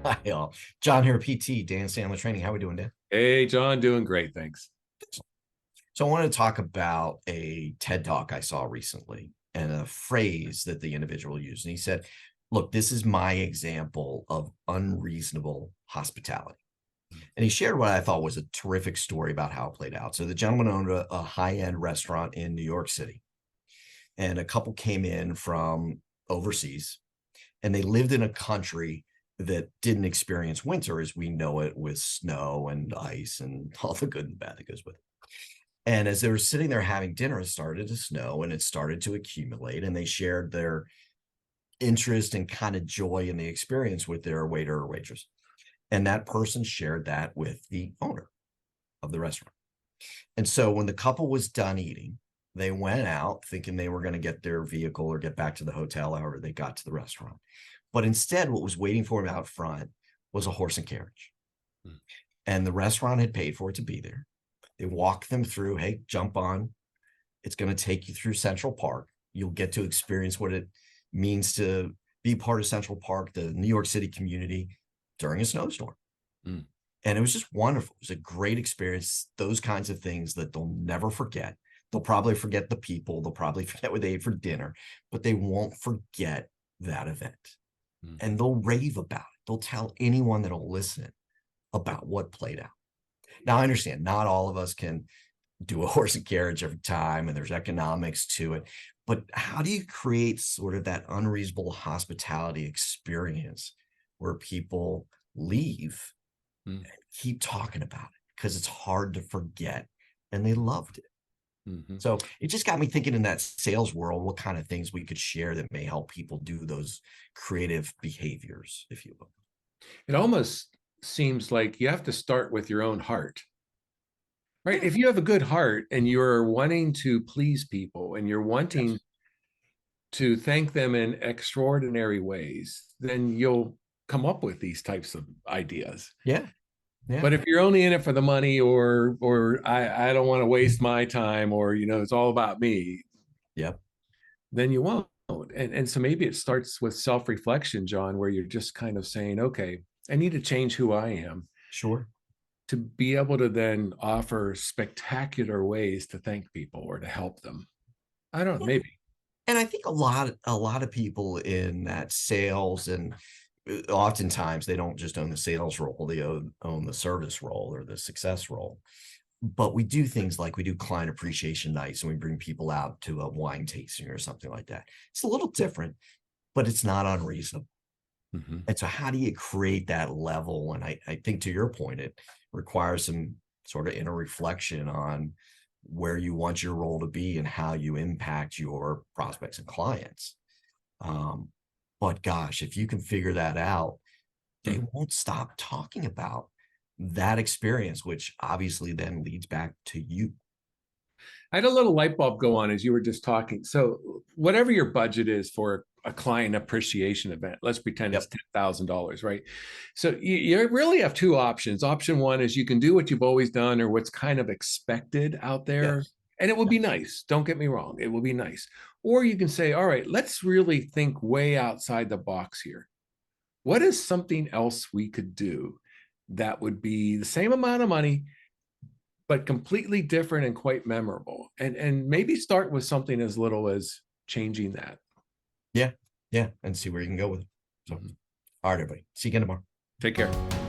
Hi, all. John here, PT, Dan Sandler Training. How are we doing, Dan? Hey, John, doing great, thanks. So I want to talk about a TED Talk I saw recently and a phrase that the individual used. And he said, look, this is my example of unreasonable hospitality. And he shared what I thought was a terrific story about how it played out. So the gentleman owned a high-end restaurant in New York City, and a couple came in from overseas, and they lived in a country that didn't experience winter as we know it, with snow and ice and all the good and bad that goes with it. And as they were sitting there having dinner, it started to snow and it started to accumulate, and they shared their interest and kind of joy in the experience with their waiter or waitress. And that person shared that with the owner of the restaurant. And so when the couple was done eating, they went out thinking they were going to get their vehicle or get back to the hotel, however they got to the restaurant. But instead, what was waiting for them out front was a horse and carriage. Hmm. And the restaurant had paid for it to be there. They walked them through, hey, jump on. It's going to take you through Central Park. You'll get to experience what it means to be part of Central Park, the New York City community, during a snowstorm. Mm. And it was just wonderful. It was a great experience. Those kinds of things that they'll never forget. They'll probably forget the people. They'll probably forget what they ate for dinner, but they won't forget that event. Mm. And they'll rave about it. They'll tell anyone that'll listen about what played out. Now, I understand not all of us can do a horse and carriage every time, and there's economics to it. But how do you create sort of that unreasonable hospitality experience where people leave and keep talking about it because it's hard to forget and they loved it? Mm-hmm. So it just got me thinking, in that sales world, what kind of things we could share that may help people do those creative behaviors, if you will. It almost seems like you have to start with your own heart, right? If you have a good heart and you're wanting to please people and you're wanting to thank them in extraordinary ways, then you'll come up with these types of ideas. Yeah. Yeah. But if you're only in it for the money, or I don't want to waste my time, or it's all about me, yep, then you won't. And so maybe it starts with self-reflection, John, where you're just kind of saying, okay, I need to change who I am. Sure. To be able to then offer spectacular ways to thank people or to help them. I don't know, maybe. And I think a lot of people in that sales, and oftentimes they don't just own the sales role, they own the service role or the success role. But we do things like we do client appreciation nights, and we bring people out to a wine tasting or something like that. It's a little different, but it's not unreasonable. Mm-hmm. And so how do you create that level? And I think, to your point, it requires some sort of inner reflection on where you want your role to be and how you impact your prospects and clients. But gosh, if you can figure that out, they won't stop talking about that experience, which obviously then leads back to you. I had a little light bulb go on as you were just talking. So whatever your budget is for a client appreciation event, let's pretend it's $10,000, right? So you really have two options. Option one is you can do what you've always done or what's kind of expected out there. Yes. And it will be nice. Don't get me wrong. It will be nice. Or you can say, all right, let's really think way outside the box here. What is something else we could do that would be the same amount of money, but completely different and quite memorable? And maybe start with something as little as changing that. Yeah. And see where you can go with it. So, all right, everybody. See you again tomorrow. Take care.